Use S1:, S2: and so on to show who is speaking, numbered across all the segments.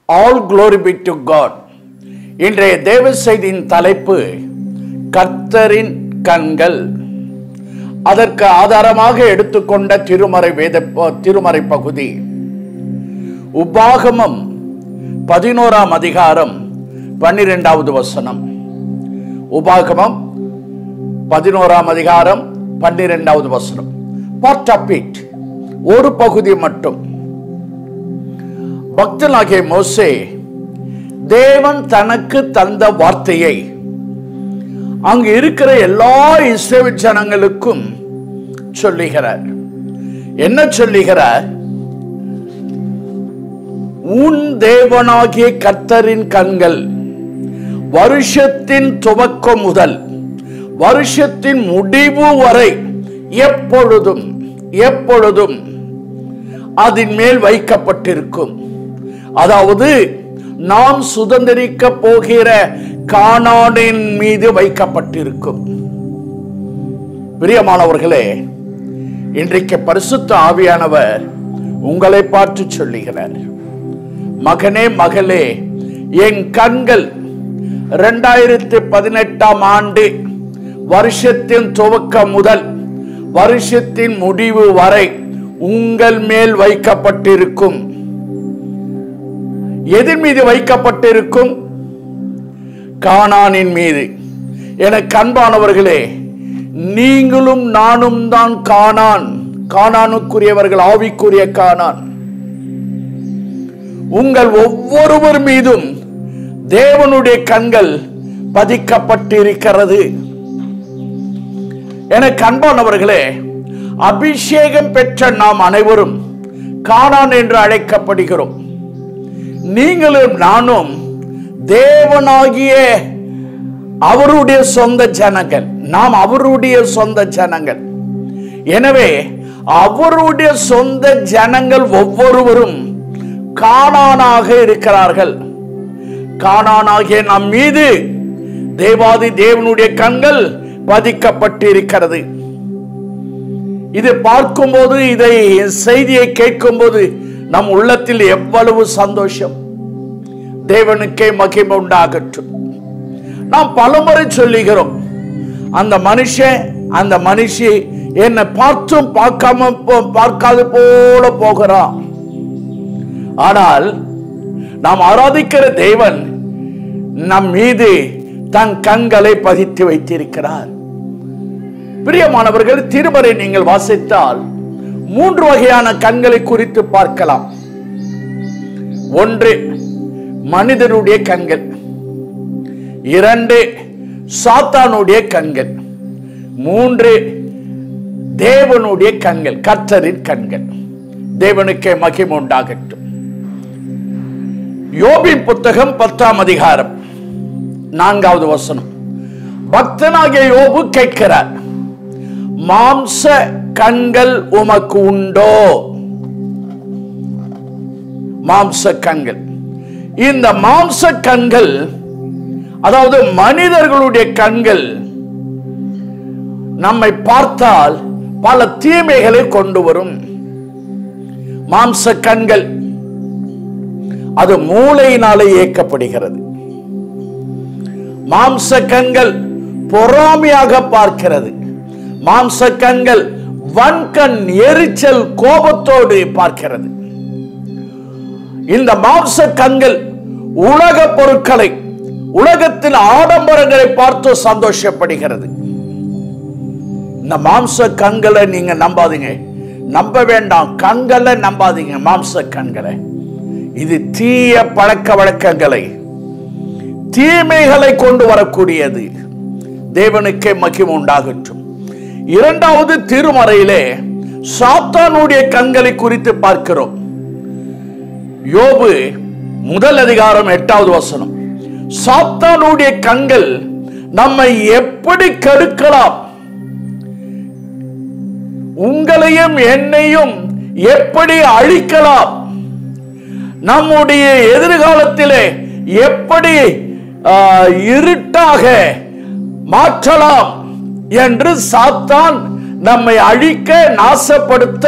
S1: All glory be to God. இன்றைய தேவ செய்தியின் தலைப்பு கர்த்தரின் கண்கள். அதற்கு ஆதாரமாக எடுத்துக்கொண்ட திருமறை பகுதி உபாகமம் 11ஆம் அதிகாரம் 12வது வசனம். உபாகமம் 11ஆம் அதிகாரம் 12வது வசனம். Part of it, ஒரு பகுதி மட்டும். பக்தனாகிய மோசே தேவன் தனக்கு தந்த வார்த்தையை அங்கு இருக்கிற எல்லா இஸ்ரவேல் ஜனங்களுக்கும் சொல்லுகிறார். என்ன சொல்லுகிறார்? உன் தேவனாகிய கர்த்தரின் கண்கள் வருஷத்தின் துவக்கம் முதல் வருஷத்தின் முடிவு வரை எப்பொழுதும் அதன் மேல் வைக்கப்பட்டிருக்கும். அதாவது நாம் சுதந்திரிக்க போகிற கானானின் மீது வைக்கப்பட்டிருக்கும். பிரியமானவர்களே, இன்றைக்கு பரிசுத்த ஆவியானவர் உங்களை பார்த்து சொல்லுகிறார், மகனே மகளே, என் கண்கள் 2018ஆம் ஆண்டு வருஷத்தின் துவக்கம் முதல் வருஷத்தின் முடிவு வரை உங்கள் மேல் வைக்கப்பட்டிருக்கும். எதின் மீது வைக்கப்பட்டிருக்கும்? கானானின் மீது. எனக்கு அன்பானவர்களே, நீங்களும் நானும் தான் கானானுக்குரியவர்கள், ஆவிக்குரிய கானான். உங்கள் ஒவ்வொருவர் மீதும் தேவனுடைய கண்கள் பதிக்கப்பட்டிருக்கிறது. எனக்கு அன்பானவர்களே, அபிஷேகம் பெற்ற நாம் அனைவரும் கானான் என்று அழைக்கப்படுகிறோம். நீங்களும் நானும் தேவனாகிய அவருடைய சொந்த ஜனங்கள். நாம் அவருடைய சொந்த ஜனங்கள். எனவே அவருடைய சொந்த ஜனங்கள் ஒவ்வொருவரும் கானானாக இருக்கிறார்கள். கானானாகிய நம் மீது தேவாதி தேவனுடைய கண்கள் பதிக்கப்பட்டிருக்கிறது. இதை பார்க்கும்போது, இதை செய்தியை கேட்கும்போது நம் உள்ளத்தில் எவ்வளவு சந்தோஷம்! தேவனுக்கே மகிமை உண்டாகட்டும். நாம் பலமுறை சொல்லுகிறோம், அந்த மனுஷன் அந்த மனுஷி என்னை பார்த்தும் பார்க்காது போல போகிறான். ஆனால் நாம் ஆராதிக்கிற தேவன் நம் மீது தன் கண்களை பதித்து வைத்திருக்கிறார். பிரியமானவர்கள், திருமறை நீங்கள் வாசித்தால் 3 வகையான கண்களை குறித்து பார்க்கலாம். 1 மனிதனுடைய கண்கள், 2 சாத்தானுடைய கண்கள், 3 தேவனுடைய கண்கள், கர்த்தரின் கண்கள். தேவனுக்கே மகிமை உண்டாகட்டும். யோபின் புத்தகம் 10ஆம் அதிகாரம் 4வது வசனம். பக்தனாகிய யோபு கேட்கிறார், மாம்ச கண்கள் உமக்கு உண்டோ? மாம்ச கண்கள். இந்த மாம்ச கண்கள், அதாவது மனிதர்களுடைய கண்கள், நம்மை பார்த்தால் பல தீமைகளை கொண்டு வரும். மாம்ச கண்கள் அது மூளையினாலே இயக்கப்படுகிறது. மாம்ச கண்கள் பொறாமையாக பார்க்கிறது. மாம்ச கண்கள் வன்கண், எரிச்சல், கோபத்தோடு பார்க்கிறது. இந்த மாம்ச கண்கள் உலக பொருட்களை, உலகத்தின் ஆடம்பரங்களை பார்த்து சந்தோஷப்படுகிறது. இந்த மாம்ச கண்களை நீங்க நம்பாதீங்க, நம்ப வேண்டாம். கண்களை நம்பாதீங்க, மாம்ச கண்களை. இது தீய பழக்க வழக்கங்களை, தீமைகளை கொண்டு வரக்கூடியது. தேவனுக்கே மகிமை உண்டாகட்டும். 2வது திருமறையிலே சாத்தானுடைய கண்களை குறித்து பார்க்கிறோம். யோபு 1 அதிகாரம் 8வது வசனம். சாத்தானுடைய கண்கள் நம்மை எப்படி கெடுக்கலாம், உங்களையும் என்னையும் எப்படி அழிக்கலாம், நம்முடைய எதிர்காலத்திலே எப்படி இருட்டாக மாற்றலாம் என்று சாத்தான் நம்மை அழிக்க, நாசப்படுத்த,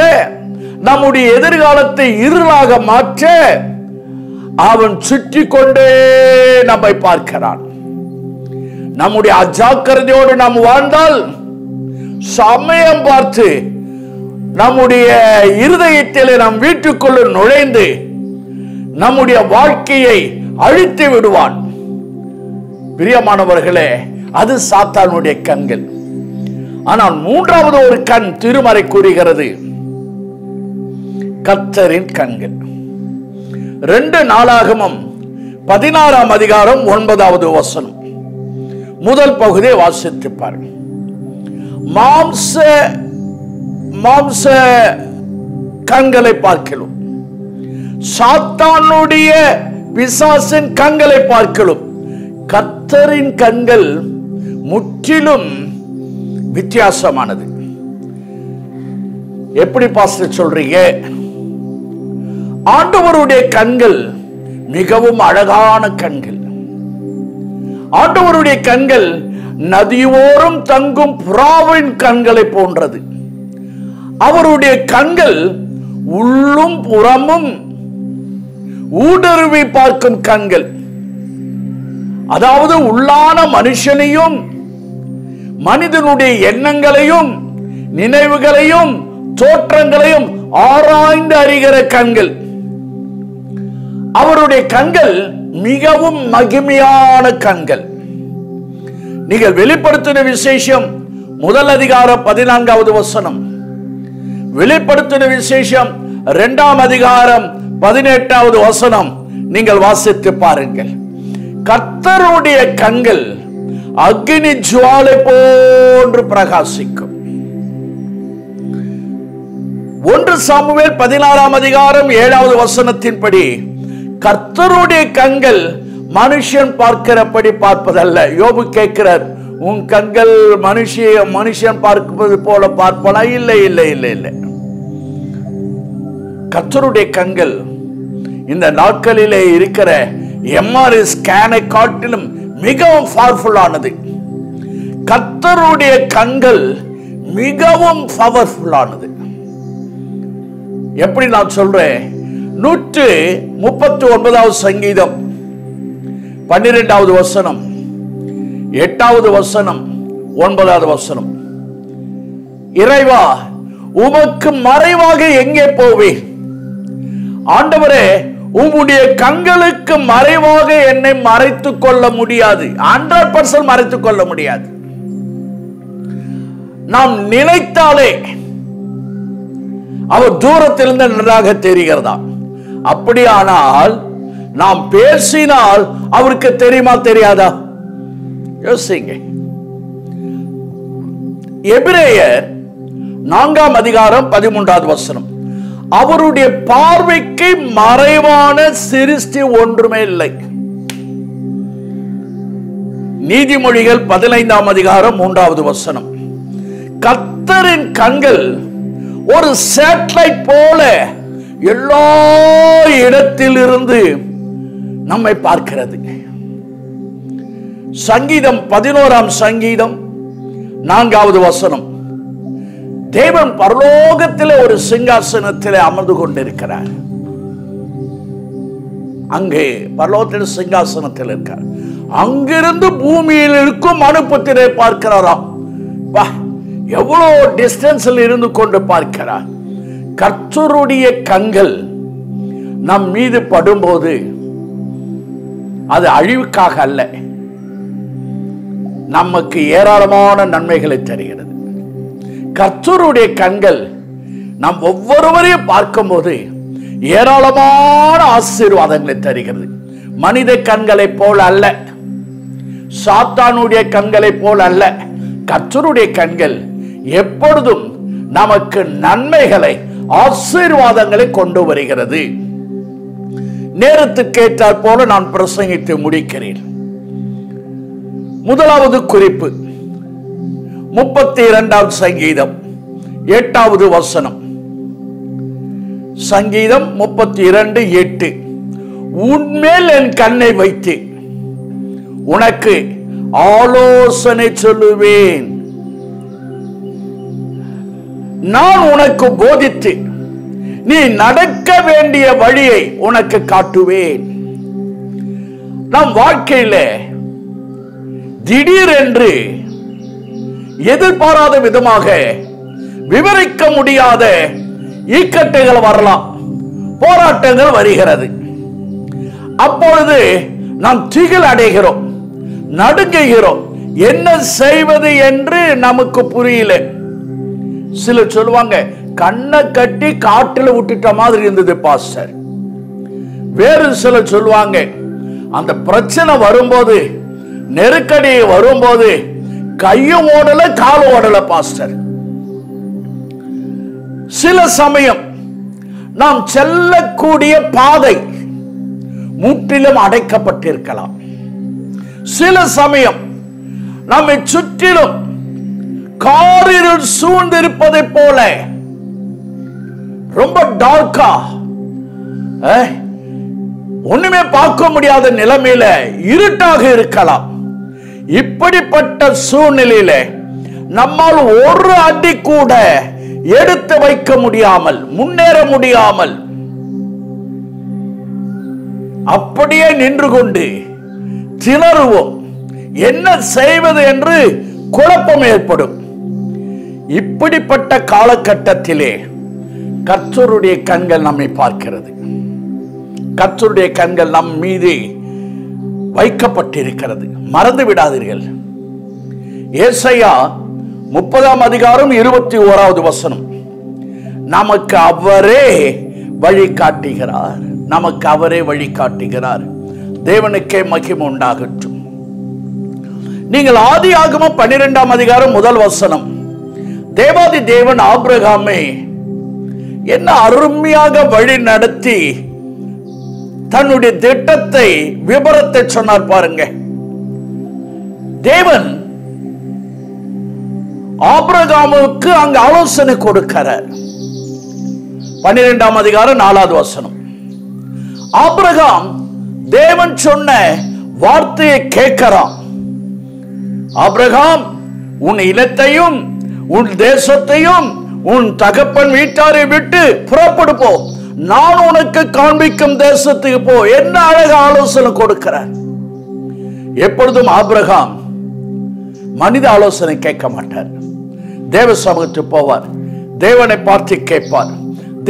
S1: நம்முடைய எதிர்காலத்தை இருளாக மாற்ற அவன் சுற்றி கொண்டே நம்மை பார்க்கிறான். நம்முடைய அஜாக்கிரதையோடு நாம் வாழ்ந்தால் சமயம் பார்த்து நம்முடைய இருதயத்திலே நம் வீட்டுக்குள்ள நுழைந்து நம்முடைய வாழ்க்கையை அழித்து விடுவான். பிரியமானவர்களே, அது சாத்தானுடைய கண்கள். ஆனால் மூன்றாவது ஒரு கண் திருமறை கூறுகிறது, கர்த்தரின் கண்கள். 2 நாளாகமம் 16ஆம் அதிகாரம் 9வது வசனம் முதல் பகுதியை வாசித்து பாருங்கள். மாம்ச கண்களை பார்க்கலாம், சாத்தானுடைய பிசாசின் கண்களை பார்க்கலாம். கர்த்தரின் கண்கள் முற்றிலும் வித்தியாசமானது. எப்படி பாஸ்டர் சொல்றீங்க? ஆண்டவருடைய கண்கள் மிகவும் அழகான கண்கள். ஆண்டவருடைய கண்கள் நதியோரம் தங்கும் புறாவின் கண்களை போன்றது. அவருடைய கண்கள் உள்ளும் புறமும் ஊடுருவி பார்க்கும் கண்கள். அதாவது உள்ளான மனுஷனையும் மனிதனுடைய எண்ணங்களையும் நினைவுகளையும் தோற்றங்களையும் ஆராய்ந்து அறிகிற கண்கள். அவருடைய கண்கள் மிகவும் மகிமையான கண்கள். நீங்கள் வெளிப்படுத்தின விசேஷம் 1 அதிகாரம் 14வது வசனம், வெளிப்படுத்தின விசேஷம் 2ஆம் அதிகாரம் 18வது வசனம் நீங்கள் வாசித்து பாருங்கள். கர்த்தருடைய கண்கள் அக்கினி ஜுவாலை போன்று பிரகாசிக்கும். 1 சாமுவேல் 16ஆம் அதிகாரம் 7வது வசனத்தின்படி கர்த்தருடைய கண்கள் மனுஷன் பார்க்கிறபடி பார்ப்பதல்ல. யோபு கேட்கிறார், உன் கண்கள் மனுஷன் பார்ப்பது போல பார்ப்பனா? இல்லை இல்லை இல்லை இல்லை. கர்த்தருடைய கண்கள் இந்த நாட்களிலே இருக்கிற எம்ஆர்ஐ ஸ்கேனை காட்டிலும் மிகவும் பவர்ஃபுல் ஆனது. கர்த்தருடைய கண்கள் மிகவும் பவர்ஃபுல் ஆனது. எப்படி நான் சொல்றேன்? 139வது சங்கீதம் 12வது வசனம், 8வது வசனம், 9வது வசனம். இறைவா, உமக்கு மறைவாக எங்கே போவேன்? ஆண்டவரே, உம்முடைய கண்களுக்கு மறைவாக என்னை மறைத்துக் கொள்ள முடியாது. 100% மறைத்துக் கொள்ள முடியாது. நாம் நினைத்தாலே அவர் தூரத்திலிருந்து நன்றாக தெரிகிறதா? அப்படியானால் நாம் பேசினால் அவருக்கு தெரியுமா தெரியாதா? யோசிங்க. எபிரேயர் 4ஆம் அதிகாரம் 13வது வசனம், அவருடைய பார்வைக்கு மறைவான சிருஷ்டி ஒன்றுமே இல்லை. நீதிமொழிகள் 15ஆம் அதிகாரம் 3வது வசனம், கர்த்தரின் கண்கள் ஒரு சேட்டலைட் போல எல்லா இடத்திலிருந்து நம்மை பார்க்கிறது. சங்கீதம் 11ஆம் சங்கீதம் 4வது வசனம், தேவன் பரலோகத்திலே ஒரு சிங்காசனத்திலே அமர்ந்து கொண்டிருக்கிறார். அங்கே பரலோகத்தில் சிங்காசனத்தில் இருக்கார். அங்கிருந்து பூமியில் இருக்கும் மனுபுத்திரை பார்க்கிறாராம். எவ்வளவு டிஸ்டன்ஸில் இருந்து கொண்டு பார்க்கிறார். கர்த்தருடைய கண்கள் நம் மீது படும்போது அது அழிவுக்காக அல்ல, நமக்கு ஏராளமான நன்மைகளை தருகிறது. கர்த்தருடைய கண்கள் நம் ஒவ்வொருவரையும் பார்க்கும்போது ஏராளமான ஆசீர்வாதங்களை தருகிறது. மனித கண்களை போல் அல்ல, சாத்தானுடைய கண்களை போல் அல்ல. கர்த்தருடைய கண்கள் எப்பொழுதும் நமக்கு நன்மைகளை ஆசீர்வாதங்களை கொண்டு வருகிறது. நேரத்துக்கு ஏற்றாற் போல நான் பிரசங்கித்து முடிக்கிறேன். முதலாவது குறிப்பு 32ஆம் சங்கீதம் 8வது வசனம். சங்கீதம் 32:8, உன்மேல் என் கண்ணை வைத்து உனக்கு ஆலோசனை சொல்லுவேன், நான் உனக்கு போதித்து நீ நடக்க வேண்டிய வழியை உனக்கு காட்டுவேன். நம் வாழ்க்கையில திடீரென்று எதிர்பாராத விதமாக விவரிக்க முடியாத இக்கட்டுகள் வரலாம், போராட்டங்கள் வருகிறது. அப்பொழுது நாம் திகில் அடைகிறோம், நடுங்குகிறோம். என்ன செய்வது என்று நமக்கு புரியல. சிலர் சொல்லுவாங்க, கண்ணை கட்டி காட்டில் விட்டுட்ட மாதிரி இருந்தது பாஸ்டர். வேறு சிலர் சொல்லுவாங்க, அந்த பிரச்சனை வரும்போது, நெருக்கடி வரும்போது கையும் ஓடல காலும் ஓடல பாஸ்டர். சில சமயம் நாம் செல்லக்கூடிய பாதை முற்றிலும் அடைக்கப்பட்டிருக்கலாம். சில சமயம் நம்மை சுற்றிலும் காரிருள் சூழ்ந்திருப்பதை போல ரொம்ப டார்க்கா, ஒண்ணுமே பார்க்க முடியாத நிலைமையில இருட்டாக இருக்கலாம். இப்படிப்பட்ட சூழ்நிலையில நம்மால் ஒரு அடி கூட எடுத்து வைக்க முடியாமல், முன்னேற முடியாமல் அப்படியே நின்று கொண்டு திணறுவோம். என்ன செய்வது என்று குழப்பம் ஏற்படும். இப்படிப்பட்ட காலகட்டத்திலே கர்த்தருடைய கண்கள் நம்மை பார்க்கிறது. கர்த்தருடைய கண்கள் நம் மீது வைக்கப்பட்டிருக்கிறது. மறந்து விடாதீர்கள். ஏசாயா 30 அதிகாரம் 21வது வசனம். நமக்கு அவரே வழிகாட்டுகிறார். நமக்கு அவரே வழிகாட்டுகிறார். தேவனுக்கே மகிமை உண்டாகட்டும். நீங்கள் ஆதியாகமம் 12 அதிகாரம் 1 வசனம். தேவாதி தேவன் ஆபிரகாமை என்ன அருமையாக வழி நடத்தி தன்னுடைய திட்டத்தை, விபரத்தை சொன்னார் பாருங்க. தேவன் ஆபிரகாமுக்கு அங்கு ஆலோசனை கொடுக்கிறார். 12 அதிகாரம் 4வது வசனம். ஆபிரகாம் தேவன் சொன்ன வார்த்தையை கேட்கிறான். ஆபிரகாம், உன் இனத்தையும் உன் தேசத்தையும் உன் தகப்பன் வீட்டாரை விட்டு புறப்படு போ, நான் உனக்கு காண்பிக்கும் தேசத்துக்கு போ. என்ன அழக ஆலோசனை கொடுக்கிறார். எப்பொழுதும் ஆபிரகாம் மனித ஆலோசனை கேட்க மாட்டார். தேவ சமூகத்துக்கு போவார், தேவனை பார்த்து கேட்பார்,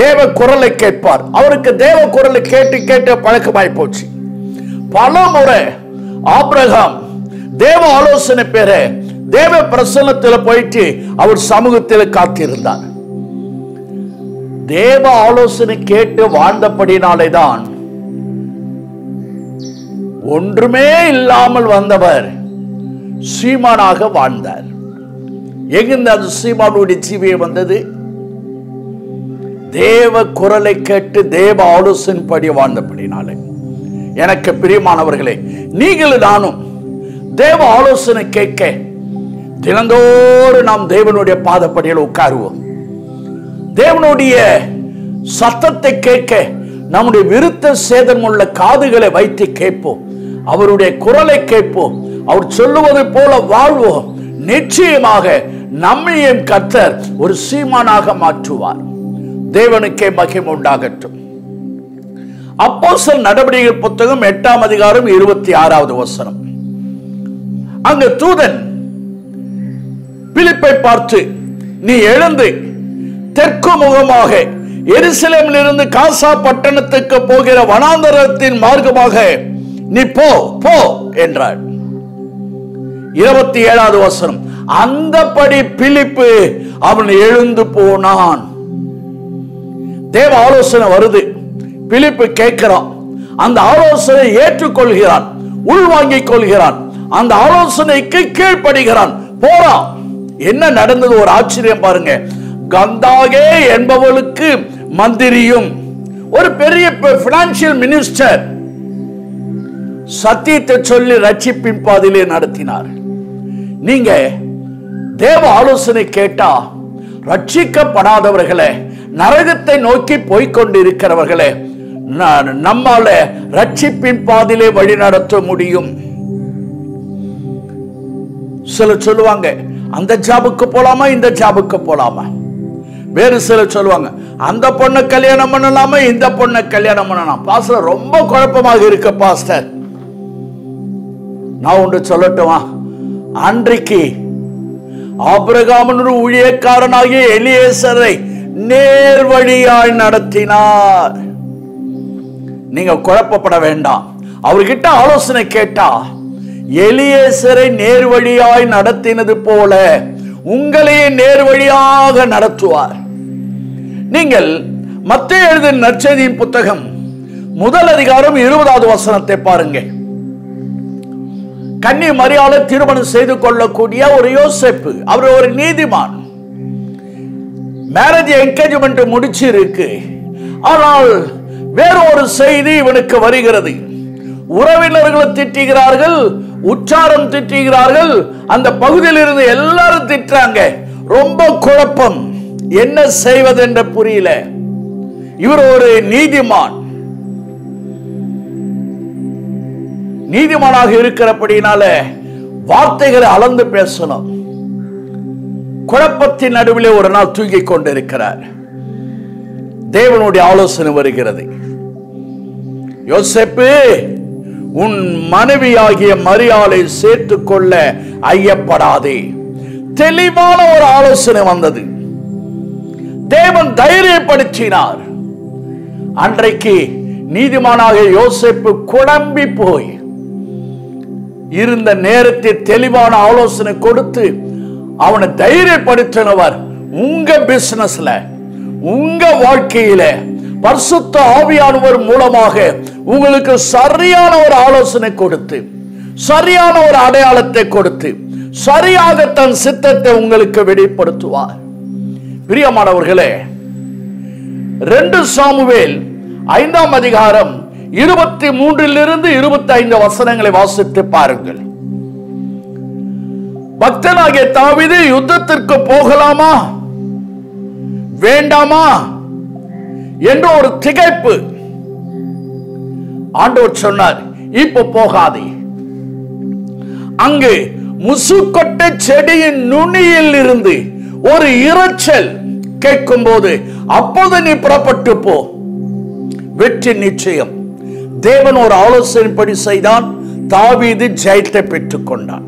S1: தேவ குரலை கேட்பார். அவருக்கு தேவ குரலை கேட்டு கேட்டு பழக்கமாய் போச்சு. பல முறை ஆபிரகாம் தேவ ஆலோசனை பெற தேவ பிரசன்னத்தில் போயிட்டு அவர் சமூகத்தில் காத்திருந்தார். தேவ ஆலோசனை கேட்டு வாழ்ந்தபடினாலே தான் ஒன்றுமே இல்லாமல் வந்தவர் சீமானாக வாழ்ந்தார். எங்கிருந்து அது சீமானுடைய ஜீவியம் வந்தது? தேவ குரலை கேட்டு தேவ ஆலோசனைப்படி வாழ்ந்தபடினாலே. எனக்கு பிரியமானவர்களே, நீங்களும் நானும் தேவ ஆலோசனை கேட்க தினந்தோறும் நாம் தேவனுடைய பாதப்படியில் உட்காருவோம். தேவனுடைய சத்தத்தை கேட்க நம்முடைய விருத்த சேதம் உள்ள காதுகளை வைத்து கேட்போம். அவருடைய குரலை கேட்போம். அவர் சொல்லுவது போல வாழ்வோம். நிச்சயமாக நம்மையும் கர்த்தர் ஒரு சீமானாக மாற்றுவார். தேவனுக்கே மகிமை உண்டாகட்டும். அப்போஸ்தலர் நடவடிக்கைகள் புத்தகம் 8 அதிகாரம் 26வது வசனம். அங்கு தூதன் பிலிப்பை பார்த்து, நீ எழுந்து தெற்கு முகமாக எருசலேமில் இருந்து காசா பட்டணத்துக்கு போகிற வனாந்தரத்தின் மார்க்கமாக நீ போ போ என்றார். 27வது வசனம். அந்தபடி பிலிப்பு அவன் எழுந்து போனான். தேவ ஆலோசனை வருது. பிலிப்பு கேட்கிறான். அந்த ஆலோசனை ஏற்றுக்கொள்கிறான், உள்வாங்கிக் கொள்கிறான். அந்த ஆலோசனைக்கு கீழ்ப்படுகிறான், போறான். என்ன நடந்தது? ஒரு ஆச்சரியம் பாருங்க. கந்தாகே என்பவளுக்கு மந்திரியும் ஒரு பெரிய பினான்சியல் மினிஸ்டர் சத்தியத்தை சொல்லி ரட்சிப்பின் பாதையிலே நடத்தினார். நீங்க தேவ ஆலோசனை கேட்டா ரட்சிக்கப்படாதவர்களே, நரகத்தை நோக்கி போய்கொண்டு இருக்கிறவர்களே, நம்மால ரட்சிப்பின் பாதையிலே வழி நடத்த முடியும். சிலர் சொல்லுவாங்க, அந்த ஜாபுக்கு போலாமா, இந்த ஜாபுக்கு போலாமா. வேறு சிலர் சொல்லுவாங்க, அந்த பொண்ணை கல்யாணம் பண்ணலாமா, இந்த பொண்ணை கல்யாணம் பண்ணலாம். பாஸ்டர், ரொம்ப குழப்பமாக இருக்கு பாஸ்டர். நான் ஒன்று சொல்லட்டுமா? அன்றைக்கு ஆபிரகாமின் ஊழியக்காரனாகிய எலியேசரை நேர்வழியாய் நடத்தினார். நீங்க குழப்பப்பட வேண்டாம். அவர்கிட்ட ஆலோசனை கேட்டா, எலியேசரை நேர்வழியாய் நடத்தினது போல உங்களையே நேர்வழியாக நடத்துவார். நீங்கள் மத்தேயு எழுதின நற்செய்தியின் புத்தகம் 1 அதிகாரம் 20வது வசனத்தை பாருங்க. கன்னி மரியாளை திருமணம் செய்து கொள்ளக்கூடிய ஒரு யோசேப்பு, அவர் ஒரு நீதிமான். மேரேஜ் என்கேஜ்மெண்ட் முடிச்சிருக்கு. ஆனால் வேற ஒரு செய்தி இவனுக்கு வருகிறது. உறவினர்கள் திட்டுகிறார்கள், உற்றாரம் திட்டுகிறார்கள், அந்த பகுதியில் இருந்து எல்லாரும் திட்டுறாங்க. ரொம்ப குழப்பம், என்ன செய்வது என்று புரியல. இவர் ஒரு நீதிமானாக இருக்கிறபடினால வார்த்தைகளை அளந்து பேசணும். குழப்பத்தின் நடுவிலே ஒரு நாள் தூங்கிக் கொண்டிருக்கிறார். தேவனுடைய ஆலோசனை வருகிறது. யோசேப்பு, உன் மனைவியாகிய மரியாளை சேர்த்துக் கொள்ள ஐயப்படாதே. தெளிவான ஒரு ஆலோசனை வந்தது. தேவன் தைரியப்படுத்தினார். அன்றைக்கு நீதிமானாக யோசேப்பு குழம்பி போய் இருந்த நேரத்தில் தெளிவான ஆலோசனை கொடுத்து அவனை தைரியப்படுத்தினவர். உங்க பிசினஸ்ல, உங்க வாழ்க்கையில பரிசுத்த ஆவியானவர் மூலமாக உங்களுக்கு சரியான ஒரு ஆலோசனை கொடுத்து, சரியான ஒரு அடையாளத்தை கொடுத்து, சரியாக தன் சித்தத்தை உங்களுக்கு வெளிப்படுத்துவார். பிரியமானவர்களே, 2 சாமுவேல் 5ஆம் அதிகாரம் 23 25 வசனங்களை வாசித்து பாருங்கள். பக்தனாகிய தாவீது யுத்தத்திற்கு போகலாமா வேண்டாமா என்று ஒரு திகைப்பு. ஆண்டவர் சொன்னார், இப்ப போகாதே. அங்கு முசுக்கொட்டை செடியின் நுனியில் இருந்து ஒரு இரைச்சல் கேட்கும் போது அப்போது நீ புறப்பட்டு போ, வெற்றி நிச்சயம். தேவன் ஒரு ஆலோசனைப்படி செய்தான். தாவீது ஜெயத்தை பெற்றுக் கொண்டான்.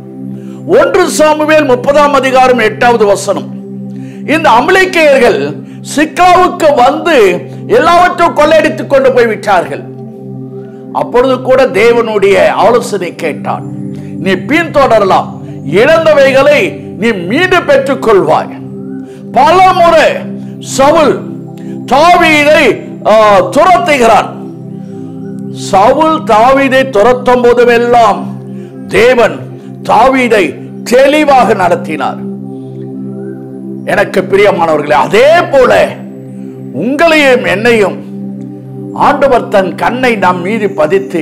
S1: 1 சாமுவேல் 30ஆம் அதிகாரம் 8வது வசனம். இந்த அமலேக்கியர்கள் சிக்லாவுக்கு வந்து எல்லாவற்றையும் கொள்ளையடித்துக் கொண்டு போய் விட்டார்கள். அப்பொழுது கூட தேவனுடைய ஆலோசனை கேட்டான். நீ பின்தொடரலாம், இழந்தவைகளை நீ மீண்டும் பெற்றுக் கொள்வாய். பல முறை சவுல் தாவீதை துரத்துகிறான். சவுல் தாவீதை துரத்தும் போதுமெல்லாம் தேவன் தாவீதை தெளிவாக நடத்தினார். எனக்கு பிரியமானவர்களே, அதே போல உங்களையும் என்னையும் ஆண்டவர் தன் கண்ணை நம் மீது பதித்து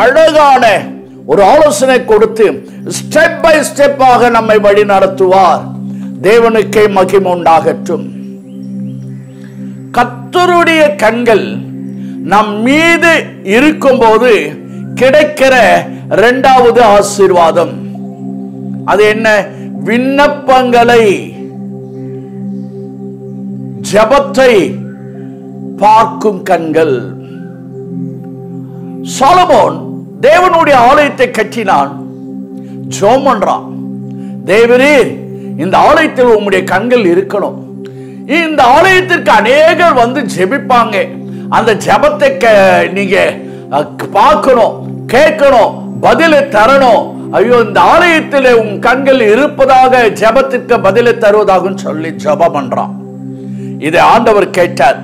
S1: அழகான ஒரு ஆலோசனை கொடுத்து ஸ்டெப் பை ஸ்டெப்பாக நம்மை வழி நடத்துவார். தேவனுக்கே மகிமை உண்டாகட்டும். கர்த்தருடைய கண்கள் நம் மீது இருக்கும்போது கிடைக்கிற 2வது ஆசீர்வாதம் அது என்ன? விண்ணப்பங்களை, ஜெபத்தை பார்க்கும் கண்கள். சாலமோன் தேவனுடைய ஆலயத்தை கட்டினான். ஜெபம் பண்றான், தேவரே இந்த ஆலயத்தில் உம்முடைய கண்கள் இருக்கணும். இந்த ஆலயத்திற்கு அநேகர் வந்து ஜெபிப்பாங்க. அந்த ஜெபத்தை நீங்க பார்க்கணும், கேட்கணும், பதிலை தரணும். ஐயோ, இந்த ஆலயத்தில் உன் கண்கள் இருப்பதாக, ஜெபத்திற்கு பதிலை தருவதாக சொல்லி ஜெபம் பண்றான். இதை ஆண்டவர் கேட்டார்.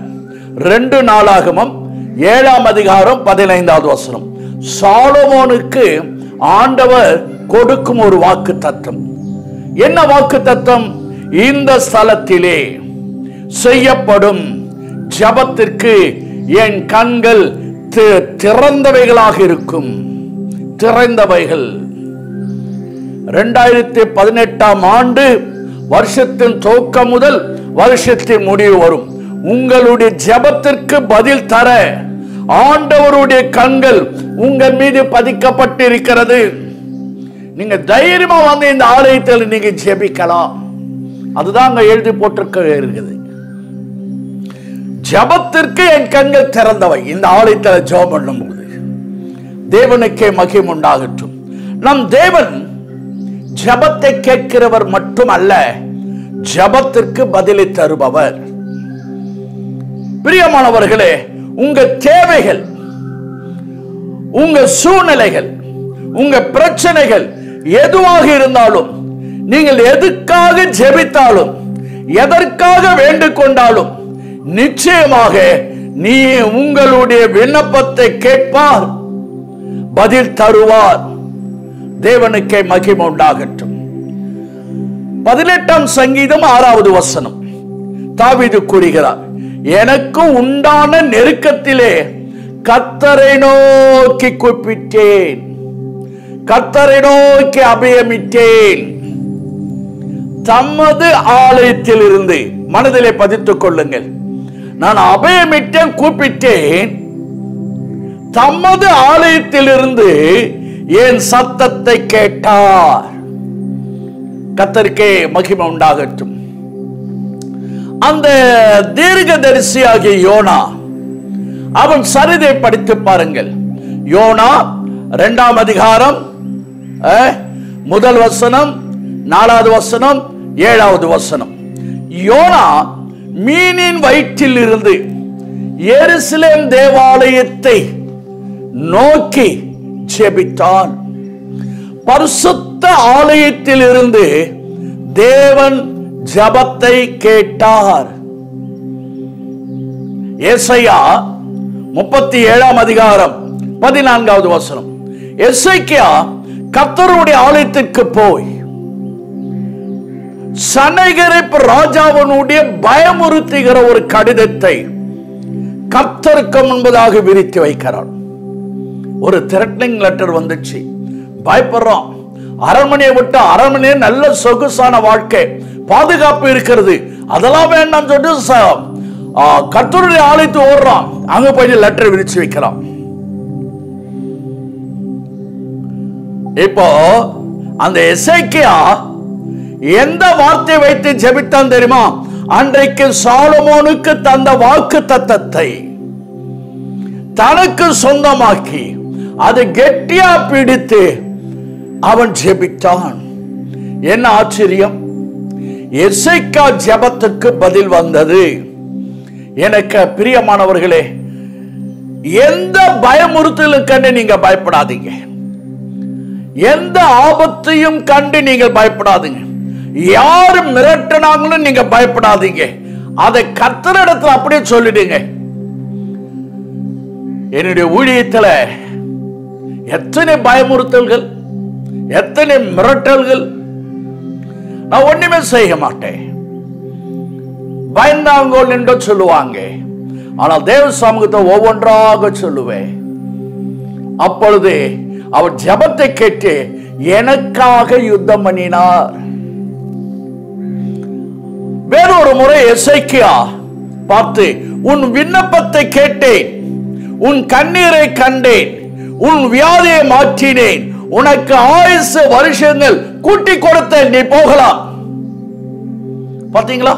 S1: 2 நாளாகமம் 7ஆம் அதிகாரம் 15வது வசனம். சாலமோனுக்கு ஆண்டவர் கொடுக்கும் ஒரு வாக்கு தத்தம். என்ன வாக்கு தத்தம்? இந்த ஸ்தலத்திலே செய்யப்படும் ஜெபத்திற்கு என் கண்கள் திறந்தவைகளாக இருக்கும். திறந்தவைகள். 2018ஆம் ஆண்டு வருஷத்தின் துவக்கம் முதல் வருஷத்தின் முடிவு வரும். உங்களுடைய ஜெபத்திற்கு பதில் தர ஆண்டவருடைய கண்கள் உங்கள் மீது பதிக்கப்பட்டிருக்கிறது. நீங்க தைரியமா வந்து இந்த ஆலயத்தில் நீங்க ஜெபிக்கலாம். அதுதான் அங்க எழுதி போட்டிருக்க இருக்குது. ஜெபத்திற்கு என் கண்கள் திறந்தவை. இந்த ஆலயத்தில் ஜெபம் பண்ணும்போது தேவனுக்கே மகிமை உண்டாகட்டும். நம் தேவன் ஜெபத்தை கேட்கிறவர் மட்டுமல்ல, ஜெபத்திற்கு பதிலை தருபவர். பிரியமானவர்களே, உங்க தேவைகள், உங்க சூழ்நிலைகள், உங்க பிரச்சனைகள் எதுவாக இருந்தாலும், நீங்கள் எதுக்காக ஜெபித்தாலும், எதற்காக வேண்டிக் கொண்டாலும், நிச்சயமாக நீ உங்களுடைய விண்ணப்பத்தை கேட்பார், பதில் தருவார். தேவனுக்கே மகிமை உண்டாகட்டும். 18ஆம் சங்கீதம் 6வது வசனம் தாவீது கூறுகிறார், எனக்கு உண்டான நெருக்கத்திலே கர்த்தரை நோக்கி கூப்பிட்டேன், கர்த்தரை நோக்கி அபயமிட்டேன். தமது ஆலயத்தில் இருந்து மனதிலே பதித்துக் கொள்ளுங்கள். நான் அபயமிட்டேன், கூப்பிட்டேன். தமது ஆலயத்தில் இருந்து என் சத்தத்தை கேட்டார். கர்த்தருக்கே மகிமை உண்டாகட்டும். அந்த தீர்க்கதரிசியாகிய யோனா, அவன் சரிதை படித்து பாருங்கள். யோனா 2ஆம் அதிகாரம் 1 வசனம், 4வது வசனம், 7வது வசனம். யோனா மீனின் வயிற்றில் இருந்து எருசலேம் தேவாலயத்தை நோக்கி ஜெபித்தான். பரிசுத்த ஆலயத்தில் இருந்து தேவன் ஜெபத்தை கேட்டார். ஏசாயா 37ஆம் அதிகாரம் 14வது வசனம். எசேக்கியா கர்த்தருடைய ஆலயத்திற்கு போய் சனகரிப் ராஜாவினுடைய பயமுறுத்துகிற ஒரு கடிதத்தை கர்த்தருக்கு முன்பதாக விரித்து வைக்கிறார். ஒரு த்ரெட்னிங் லெட்டர் வந்துச்சு. பயப்படுறோம். அரண்மனையை விட்டு அரண்மனையே நல்ல சொகுசான வாழ்க்கை, பாதுகாப்பு இருக்கிறது, அதெல்லாம் வேண்டாம் சொல்லிட்டு கர்த்தருடைய ஆலயத்து ஓடுறான். அங்க போய் லெட்டர் விரிச்சு வைக்கிறான். இப்போ அந்த எசேக்கியா எந்த வார்த்தை வைத்து ஜெபித்தான் தெரியுமா? அன்றைக்கு சாலமோனுக்கு தந்த வாக்கு தத்தத்தை தனக்கு சொந்தமாக்கி அதை கெட்டியா பிடித்து அவன் ஜெபித்தான். என்ன ஆச்சரியம்! எசேக்கியா ஜெபத்துக்கு பதில் வந்தது. எனக்கு பிரியமானவர்களே, எந்த பயமுறுத்தலுக்கு கண்டு நீங்க பயப்படாதீங்க, எந்த ஆபத்தையும் கண்டு நீங்கள் பயப்படாதீங்க, யாரு மிரட்டினாங்களும் நீங்க பயப்படாதீங்க. அதை கர்த்தரிடத்தில் அப்படியே சொல்லிடுங்க. என்னுடைய ஊழியத்துல எத்தனை பயமுறுத்தல்கள், எத்தனை மிரட்டல்கள், நான் ஒண்ணுமே செய்ய மாட்டேன், பயந்தாங்கோல் என்று சொல்லுவாங்க. ஆனால் தேவ சமூகத்தை ஒவ்வொன்றாக சொல்லுவேன். அப்பொழுது அவர் ஜெபத்தை கேட்டு எனக்காக யுத்தம் பண்ணினார். வேறொரு முறை எசேக்கியா பார்த்து, உன் விண்ணப்பத்தை கேட்டேன், உன் கண்ணீரை கண்டேன், உன் வியாதியை மாற்றினேன், உனக்கு 1000 வருஷங்கள் கூட்டி கொடுத்தேன், நீ போகலாம். பாத்தீங்களா?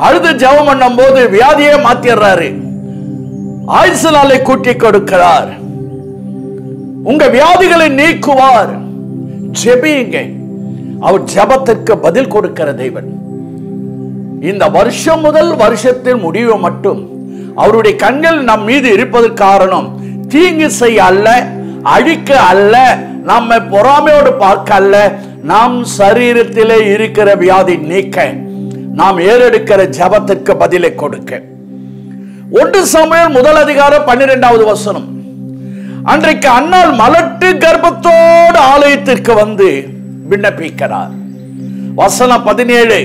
S1: அழுது ஜெபம் பண்ணும் போது வியாதியை மாத்திடுறாரு, 1000 நாளை கூட்டி கொடுக்கிறார், உங்க வியாதிகளை நீக்குவார். ஜெபியுங்க. அவர் ஜெபத்திற்கு பதில் கொடுக்கிற தேவன். இந்த வருஷம் முதல் வருஷத்தின் முடிவு மட்டும் அவருடைய கண்கள் நம் மீது இருப்பதற்கு காரணம் தீங்கு செய்ய அல்ல, அழிக்க அல்ல, நம்மை பொறாமையோடு பார்க்க அல்ல, நாம் சரீரத்திலே இருக்கிற வியாதி நீக்க, நாம் ஏறெடுக்கிற ஜெபத்திற்கு பதிலை கொடுக்க. 1 சாமுவேல் 1 அதிகாரம் 12வது வசனம். அன்றைக்கு அன்னாள் மலட்டு கர்ப்பத்தோடு ஆலயத்திற்கு வந்து விண்ணப்பிக்கிறார். வசனம் 17,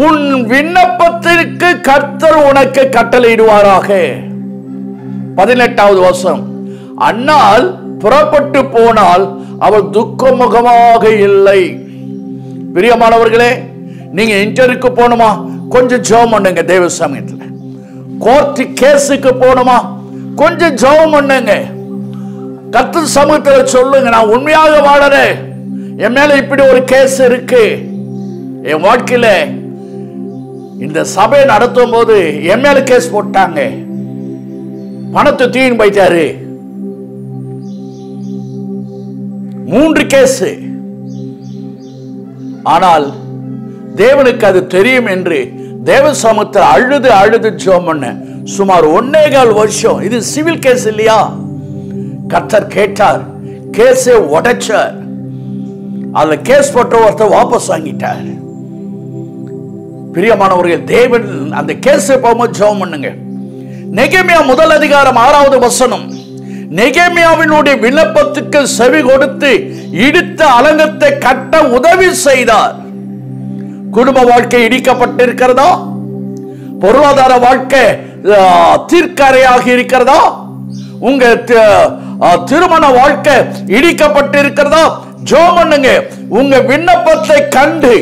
S1: உன் விண்ணப்பத்திற்கு கர்த்தர் உனக்கு கட்டளையிடுவாராக. 18வது வசனம், அன்னாள் புறப்பட்டு போனால் அவள் துக்கமுகமாக இல்லை. பிரியமானவர்களே, நீங்க இன்டர்வியூக்கு போகணுமா? கொஞ்சம் ஜெபம் பண்ணுங்க. தேவ சமயத்துல கோர்ட் கேஸுக்கு போகணுமா? கொஞ்சம் ஜெபம் பண்ணுங்க. கர்த்தர் சமூகத்தில் சொல்லுங்க, நான் உண்மையாக வாழறேன், என் மேல இப்படி ஒரு கேஸ் இருக்கு, என் வாழ்க்கையில இந்த சபை நடத்தும் போது என் மேல கேஸ் போட்டாங்க, பணத்தை தூக்கின்னு போயிட்டாரு, 3 கேஸ். ஆனால் தேவனுக்கு அது தெரியும் என்று தேவ சமூகத்தில் அழுது அழுது ஜெபம் பண்ண சுமார் 1.25 வருஷம். இது சிவில் கேஸ் இல்லையா? கர்த்தர் கேட்டார், கேஸை உடைச்சார். அதுல கேஸ் போட்ட ஒருத்தர் வாபஸ் வாங்கிட்டார். பிரியமானவர்கள், தேவன் அந்த கேஸை போகும்போது ஜெபம் பண்ணுங்க. நெகேமியா 1 அதிகாரம் 6வது வசனம். நெகேமியாவினுடைய விண்ணப்பத்துக்கு செவி கொடுத்து இடித்த அலங்கத்தை கட்ட உதவி செய்தார். குடும்ப வாழ்க்கை இடிக்கப்பட்டிருக்கிறதா? பொருளாதார வாழ்க்கை தீர்க்கரையாக இருக்கிறதா? உங்க திருமண வாழ்க்கை இடிக்கப்பட்டிருக்கிறதா? ஜெபம் பண்ணுங்க. உங்க விண்ணப்பத்தை கண்டு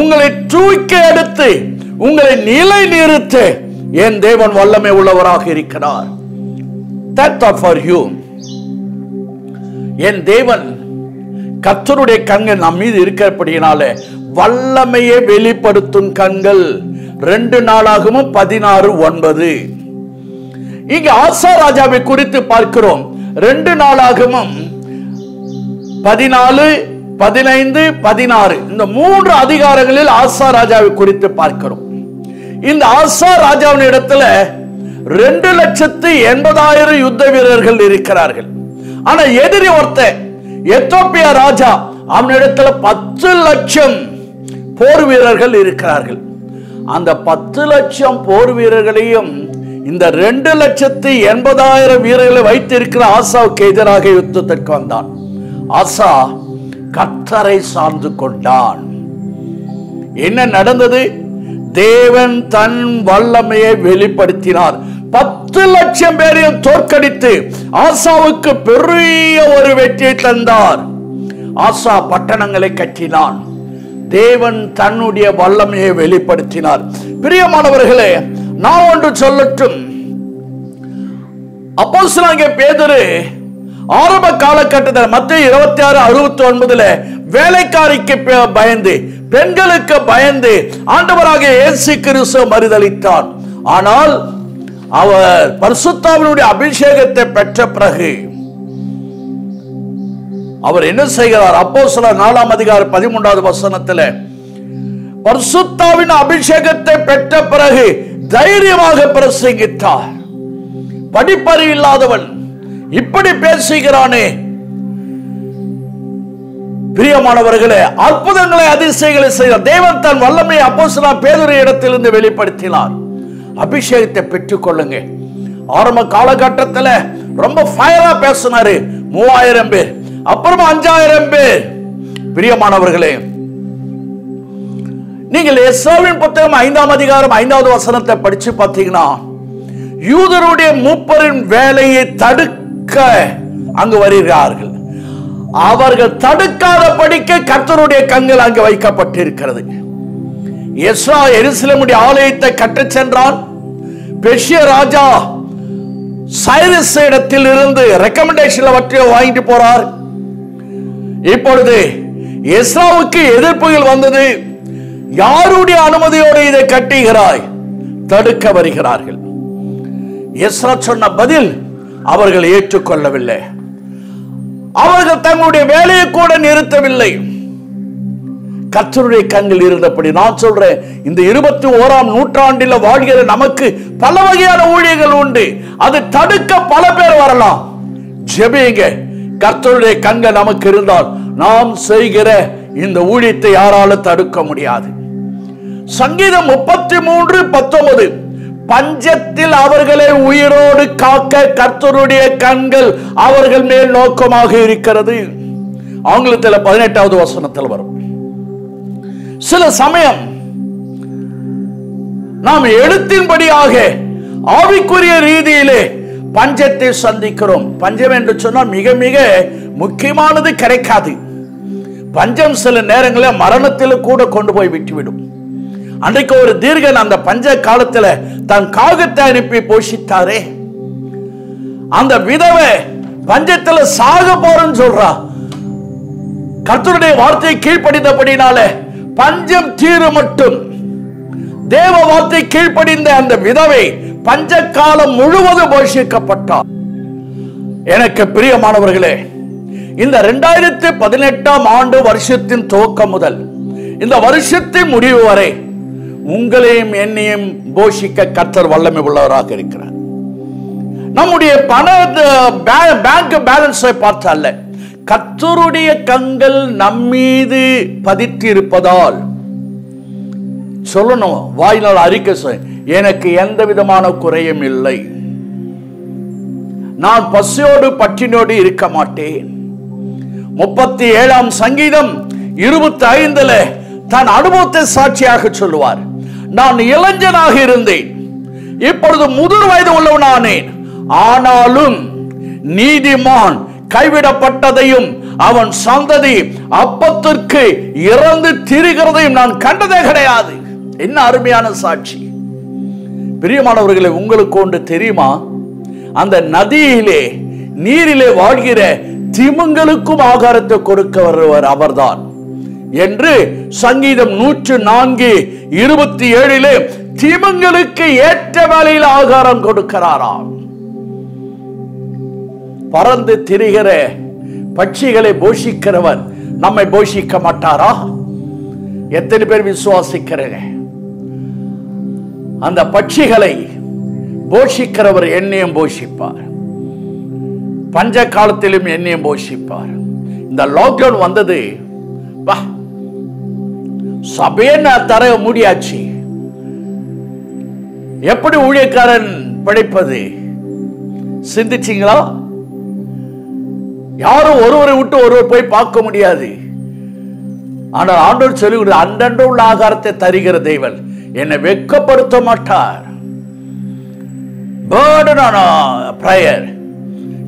S1: உங்களை தூக்கி எடுத்து உங்களை நிலை நிறுத்த என் தேவன் வல்லமை உள்ளவராக இருக்கிறார். That thought for you. என் தேவன் கர்த்தருடைய கண்கள் நம் மீது இருக்கிறபடியினால வல்லமையை வெளிப்படுத்தும் கண்கள். 2 நாளாகமும் 16:9. இங்க ஆசா ராஜாவை குறித்து பார்க்கிறோம். 2 நாளாகமும் 14, 15, 16 இந்த 3 அதிகாரங்களில் ஆசா ராஜாவை குறித்து பார்க்கிறோம். இந்த ஆசா ராஜாவின் இடத்துல 2,80,000 யுத்த வீரர்கள் இருக்கிறார்கள். ஆனா எதிரி ஒருத்தன் எத்தியோப்பியா ராஜா, அவனிடத்துல 10 லட்சம் போர் வீரர்கள் இருக்கிறார்கள். அந்த 10 லட்சம் போர் வீரர்களையும் இந்த 2,80,000 வீரர்களை வைத்திருக்கிற ஆசாவுக்கு எதிராக யுத்தத்திற்கு வந்தான். ஆசா கர்த்தரை சார்ந்து கொண்டான். என்ன நடந்தது? தேவன் தன் வல்லமையை வெளிப்படுத்தினார். 10 லட்சம் பேரையும் தோற்கடித்து ஆசாவுக்கு பெரிய ஒரு வெற்றியை தந்தார். ஆசா பட்டணங்களை கட்டினான். தேவன் தன்னுடைய வல்லமையை வெளிப்படுத்தினார். பிரியமானவர்களே, நான் ஒன்று சொல்லட்டும். அப்போஸ்தலனாகிய பேதுரு ஆரம்ப காலகட்டத்தில் மத்தேயு 26:69 வேலைக்காரிக்கு பயந்து, பெண்களுக்கு பயந்து ஆண்டவராகிய இயேசு கிறிஸ்து மறுதலித்தார். ஆனால் அவர் பரிசுத்தாவினுடைய அபிஷேகத்தை பெற்ற பிறகு அவர் என்ன செய்கிறார்? அப்போஸ்தலர் 4 அதிகாரம் 13வது வசனத்தில் பரிசுத்தாவின் அபிஷேகத்தை பெற்ற பிறகு தைரியமாக பிரசங்கித்தார். படிப்பறிவு இல்லாதவன் இப்படி பேசுகிறானே. பிரியமானவர்களே, அற்புதங்களை அதிசயங்களை செய்த தேவன் தன் வல்லமையை அப்போஸ்தலர் பேதுரு இடத்திலிருந்து வெளிப்படுத்தினார். அபிஷேகத்தை பெற்றுக் கொள்ளுங்க. ஆரம்ப காலகட்டத்தில் ரொம்ப ஃபயரா பேசினாரு. 3000 பேர், அப்புறமா 5000 பேர். பிரியமானவர்களே, நீங்கள் எஸ்ராவின் புத்தகம் 5ஆம் அதிகாரம் 5வது வசனத்தை படிச்சு பார்த்தீங்கன்னா, யூதருடைய மூப்பரின் வேலையை தடுக்க அங்கு வருகிறார்கள். அவர்கள் தடுக்காத படிக்க கர்த்தருடைய கண்கள் அங்கு வைக்கப்பட்டிருக்கிறது. எஸ்ரா எருசலேமுடைய ஆலயத்தை கட்டச் சென்றான். பெர்ஷிய ராஜா சைரஸ் இடத்தில் இருந்து ரெக்கமெண்டேஷன் வாங்கிட்டு போறார். இப்பொழுது எஸ்ராவுக்கு எதிர்ப்புகள் வந்தது. யாருடைய அனுமதியோடு இதை கட்டுகிறாய்? தடுக்க வருகிறார்கள். எஸ்ரா சொன்ன பதில் அவர்கள் ஏற்றுக்கொள்ளவில்லை. அவர்கள் தங்களுடைய வேலையை கூட நிறுத்தவில்லை. கர்த்தருடைய கண்கள் இருந்தபடி நான் சொல்றேன், இந்த 21ஆம் நூற்றாண்டில் வாழ்கிற நமக்கு பல வகையான ஊழியர்கள் உண்டு. அது தடுக்க பல பேர் வரலாம். ஜெபிங்க. கர்த்தருடைய கண்கள் நமக்கு இருந்தால் நாம் செய்கிற இந்த ஊழியத்தை யாராலும் தடுக்க முடியாது. சங்கீதம் 33:19 பஞ்சத்தில் அவர்களை உயிரோடு காக்க கர்த்தருடைய கண்கள் அவர்கள் மேல் நோக்கமாக இருக்கிறது. ஆங்கிலத்தில் 18வது வசனத்தில் வரும். சில சமயம் நாம் எழுத்தின்படியாக ஆவிக்குரிய ரீதியிலே பஞ்சத்தை சந்திக்கிறோம். பஞ்சம் என்று சொன்னால் மிக மிக முக்கியமானது கிடைக்காது. பஞ்சம் சில நேரங்களில் மரணத்தில் கூட கொண்டு போய் விட்டுவிடும். அன்றைக்கு ஒரு தீர்க்கன் அந்த பஞ்ச காலத்தில் தன் காகத்தை அனுப்பி போஷித்தாரே, அந்த விதவை பஞ்சத்தில் சாக போறன்னு சொல்றா. கர்த்தருடைய வார்த்தையை கீழ்ப்படிந்தபடினால பஞ்சம் தீரு மட்டும் தேவ வார்த்தை கீழ்ப்படிந்த அந்த விதவை பஞ்ச காலம் முழுவதும் போஷிக்கப்பட்டார். எனக்கு பிரியமானவர்களே, இந்த 2018ஆம் ஆண்டு வருஷத்தின் துவக்கம் முதல் இந்த வருஷத்தின் முடிவு வரை உங்களையும் என்னையும் போஷிக்க கர்த்தர் வல்லமை உள்ளவராக இருக்கிறார். நம்முடைய பண பேங்க் பேலன்ஸை பார்த்தல்ல, கர்த்தருடைய கண்கள் நம்மீது பதித்து இருப்பதால் சொல்லணும், வாயினால் அறிக்கை எனக்கு எந்த விதமான குறையும் இல்லை, நான் பசியோடு பட்டினோடு இருக்க மாட்டேன். 37ஆம் சங்கீதம் 25 தன் அனுபவத்தை சாட்சியாக சொல்லுவார். நான் இளைஞனாக இருந்தேன், இப்பொழுது முதிர் வயது உள்ளவனானேன், ஆனாலும் நீதிமான் கைவிடப்பட்டதையும் அவன் சந்ததி அப்பத்திற்கு இறந்து திரிகிறதையும் நான் கண்டதே கிடையாது. என்ன அருமையான சாட்சி! பிரியமானவர்களே, உங்களுக்கு ஒன்று தெரியுமா? அந்த நதியிலே நீரிலே வாழ்கிற திமிங்கலுக்கும் ஆகாரத்தை கொடுக்க வருவர் அவர்தான் என்று சங்கீதம் 104:27 திமிங்கலுக்கு ஏற்ற வேளையில் ஆகாரம் கொடுக்கிறாராம். பறந்து திரிகிற பட்சிகளை போஷிக்கிறவர் நம்மை போஷிக்க மாட்டாரா? எத்தனை பேர் விசுவாசிக்கிறீங்க? அந்த பட்சிகளை போஷிக்கிறவர் என்னையும் போஷிப்பார், பஞ்ச காலத்திலும் என்னையும் போஷிப்பார். இந்த லாக்டவுன் வந்தது, சபையை தர முடியாச்சு. எப்படி ஊழியக்காரன் பிழைப்பது? சிந்திச்சீங்களா? யாரும் ஒருவரை விட்டு ஒருவர் போய் பார்க்க முடியாது. ஆனால் ஆண்டவர் சொல்லுகிறது, அன்றன்று உள்ள ஆகாரத்தை தருகிற தெய்வன் என்னை வெட்கப்படுத்த மாட்டார்.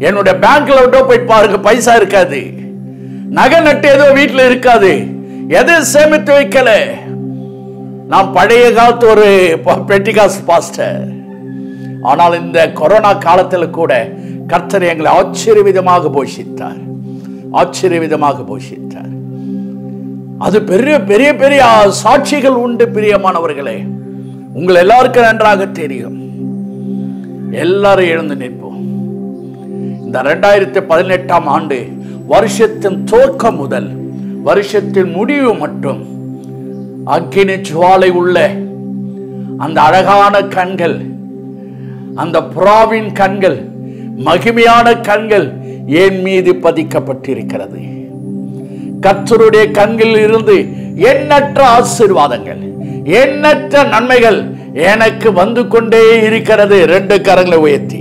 S1: என்னுடைய பேங்க்ல விட்டு போய் பாருங்க, பைசா இருக்காது, நகை நட்டு ஏதோ வீட்டில் இருக்காது, எதை சேமித்து வைக்கல. நான் பழைய காலத்து ஒரு பெண்டிகாஸ்ட் பாஸ்டர். ஆனால் இந்த கொரோனா காலத்தில் கூட கர்த்தர் எங்களை ஆச்சரியவிதமாக போஷித்தார், ஆச்சரியவிதமாக போஷித்தார். அது பெரிய பெரிய பெரிய சாட்சிகள் உண்டு. பிரியமானவர்களே, உங்கள் எல்லாருக்கும் நன்றாக தெரியும். எல்லாரும் எழுந்து நிற்போம். இந்த 2018ஆம் ஆண்டு வருஷத்தின் துவக்கம் முதல் வருஷத்தின் முடிவு மட்டும் அக்கினி ஜுவாலை உள்ள அந்த அழகான கண்கள், அந்த புறாவின் கண்கள், மகிமையான கண்கள் என் மீது பதிக்கப்பட்டிருக்கிறது. கர்த்தருடைய கண்களில் இருந்து எண்ணற்ற ஆசீர்வாதங்கள், எண்ணற்ற நன்மைகள் எனக்கு வந்து கொண்டே இருக்கிறது. 2 கரங்களை உயர்த்தி